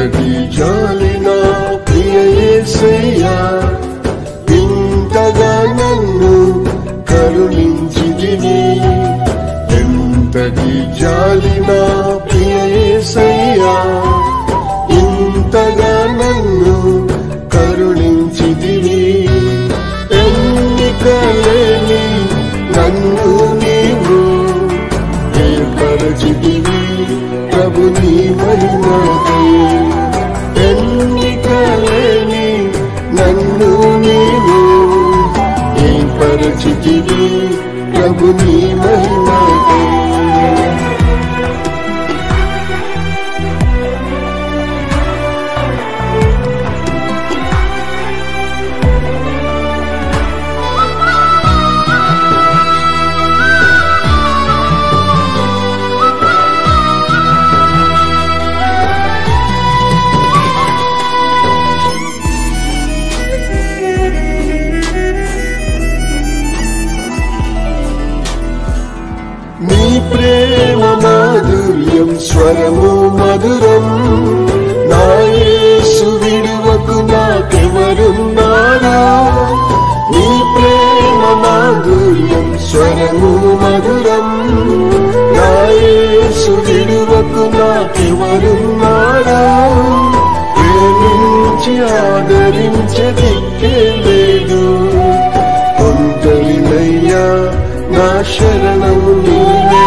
ఎంతటి జాలి నా ప్రియ యేసయ్యా, ఇంతగా నన్ను కరుణించితివి. ఎంతటి జాలి నా ప్రియ యేసయ్యా, ఇంతగా నన్ను కరుణించితివి. ఎన్నికలేని నన్ను నీవు ఏర్పరచితివి ప్రభు నీ మహిమకై. ఎన్నికలేని నన్ను నీవు ఏర్పరచితివి ప్రభు నీ మహిమకై. నీ ప్రేమ మాధుర్యం స్వరము మధురం, నా యేసు విడువకు నాకెవరున్నారా. నీ ప్రేమ మాధుర్యం స్వరము మధురం, నా యేసు విడువకు నాకెవరున్నారా. ప్రేమించి ఆదరించే దిక్కే లేదు, ఒంటరినయ్యా నా శరణము నీవే.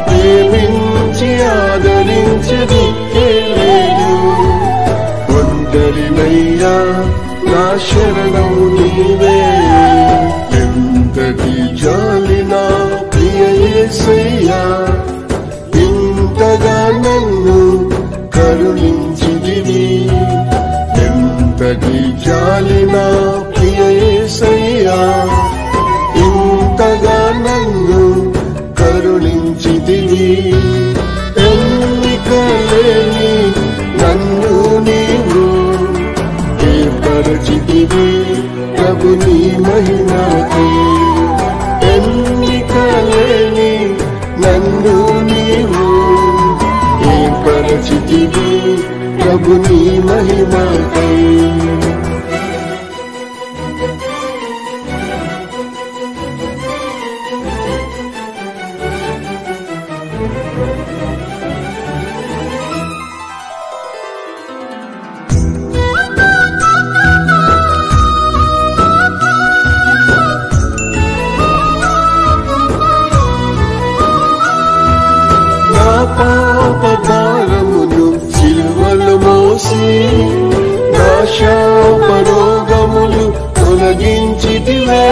ప్రేమించి ఆదరించే దిక్కే లేదు, ఒంటరినయ్యా నా శరణము నీవే. ఎంతటి జాలి నా ప్రియ యేసయ్యా, ఇంతగా నన్ను కరుణించితివి. ఎంతటి జాలి నా ప్రియ యేసయ్యా, ఇంతగా నన్ను కరుణించితివి. ఎన్నికలేని నన్ను నీవు ఏర్పరచితివి ప్రభు నీ మహిమకై. ఎన్నికలేని నన్ను నీవు ఏర్పరచితివి ప్రభు నీ మహిమకై. పాప భారమును సిలువలో మోసి, నా శాప రోగములు తొలగించితివే.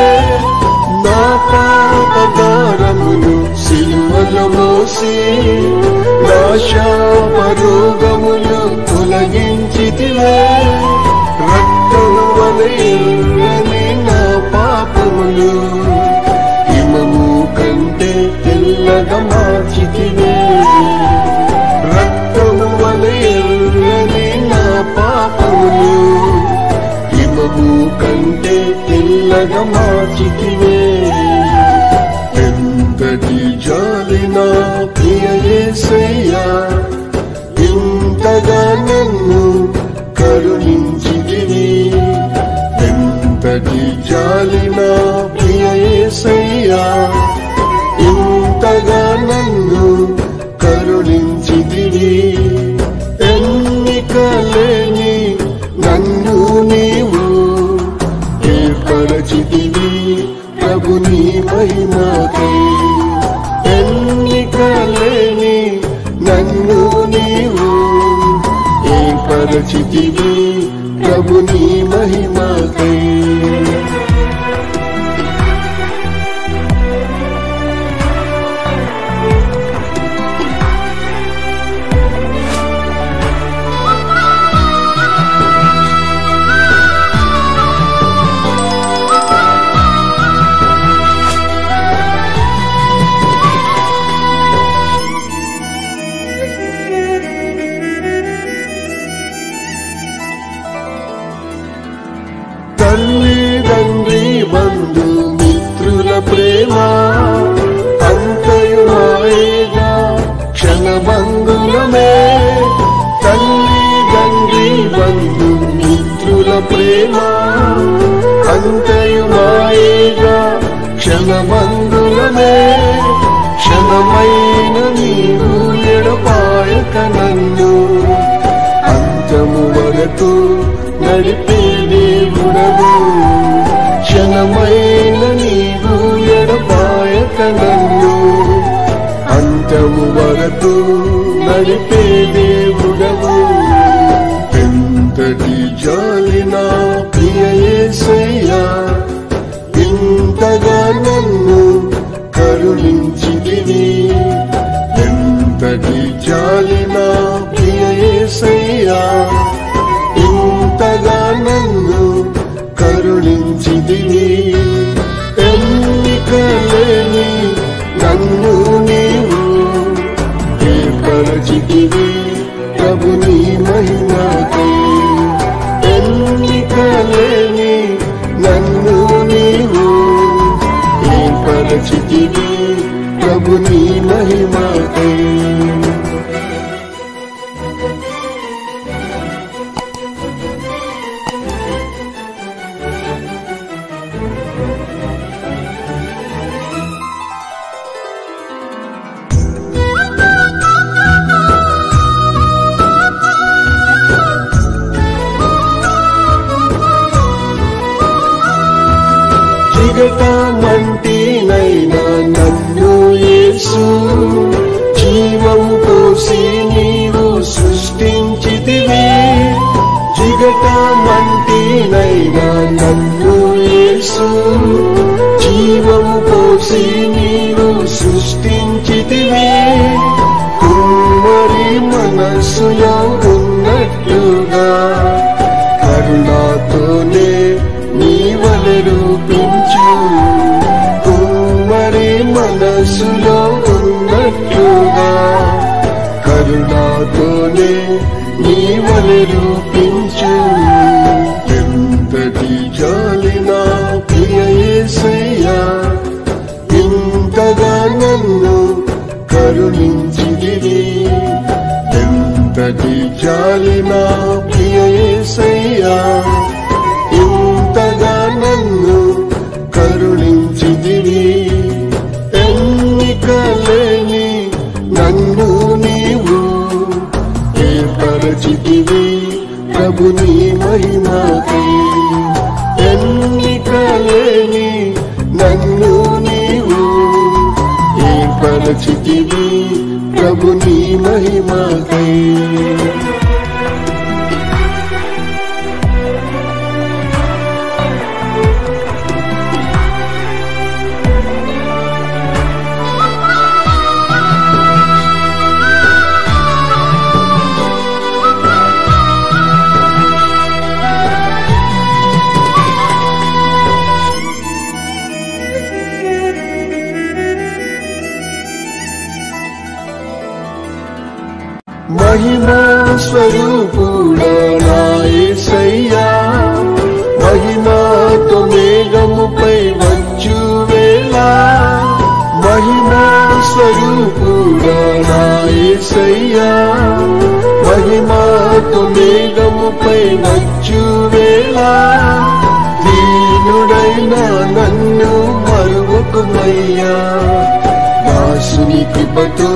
నా పాప భారమును సిలువలో మోసి, నా శాప రోగములు తొలగించితివే. రక్తము వలె ఎర్రని నా పాపములు హిమము కంటే తెల్లగా మార్చితివే. రక్తము వలె ఎర్రని నా పాపములు హిమము కంటే తెల్లగా మార్చితివే. ఎంతటి జాలి నా ప్రియ యేసయ్యా, ఇంతగా నన్ను కరుణించితివి. ఎంతటి జాలి నా ప్రియ యేసయ్యా, ఇంతగా నన్ను కరుణించితివి. ఎన్నికలేని నన్ను నీవు ఏర్పరచితివి ప్రభు నీ మహిమకై. ఎన్నికలేని నన్ను నీవు ఏర్పరచితివి ప్రభు నీ మహిమకై. దైవమే క్షణమైన నీవు ఎడబాయక నన్ను అంతము వరకు నడిపే దేవుడవు క్షణమైన నీవు ఎడబాయక నన్ను అంతము వరకు నడిపే దేవుడవు ఎంతటి జాలి నా ప్రియ యేసయ్యా ఇంతగా నన్ను కరుణించితివి ఎంతటి జాలి నా ప్రియ యేసయ్యా ఇంతగా నన్ను కరుణించితివి ఎన్నికలేని నన్ను నీవు ఏర్పరచితివి ప్రభు నీ మహిమకై ఎన్నికలేని నన్ను నీవు ఏర్పరచితివి ప్రభు నీ మహిమకై మంటినైనా నన్ను యేసు జీవము పోసి నీవు సృష్టించితివి జిగట మంటినైనా నన్ను యేసు జీవము పోసి నీవు సృష్టించితివి కుమ్మరి మనస్సులో ఉన్నట్లుగా కరుణాతోనే నీవలె రూపించు కుమ్మరి మనసులో ఉన్నట్లుగా కరుణాతోనే నీవలె రూపించు ఎంతటి జాలి నా ప్రియ యేసయ్యా ఇంతగా నన్ను కరుణించితివి ఎంతటి జాలి నా ప్రియ యేసయ్యా ఇంతగా నన్ను కరుణించితివి ఎన్నికలేని నన్ను నీవు ఏర్పరచితివి ప్రభు నీ మహిమకై ఎన్నికలేని నన్ను నీవు ఏర్పరచితివి ప్రభు నీ మహిమకై మహిమా స్వరూపుడా నా యేసయ్యా మహిమాతో మేఘముపై వచ్చు వేళ మహిమా స్వరూపుడా నా యేసయ్యా మహిమాతో మేఘముపై వచ్చు వేళ దీనుడైన నన్ను మరువకుమయ్యా దాసుని కృపతో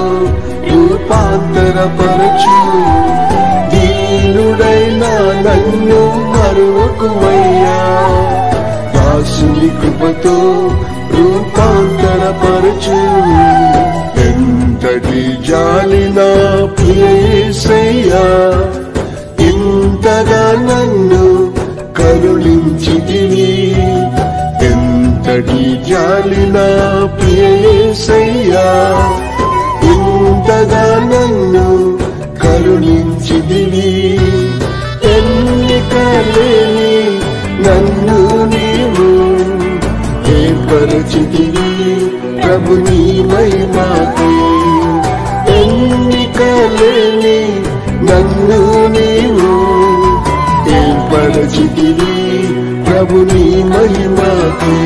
రూపాంతరపరచు దీనుడైన నన్ను మరువకుమయ్యా దాసుని కృపతో రూపాంతరపరచు ఎంతటి జాలి నా ప్రియ యేసయ్యా ఇంతగా నన్ను కరుణించితివి ఎంతటి జాలి నా ప్రియ యేసయ్యా ఇంతగా నన్ను కరుణించితివి ఎన్నికలేని నన్ను నీవు ఏర్పరచితివి ప్రభు నీ మహిమకై ఎన్నికలేని నన్ను నీవు ఏర్పరచితివి ప్రభు నీ మహిమకై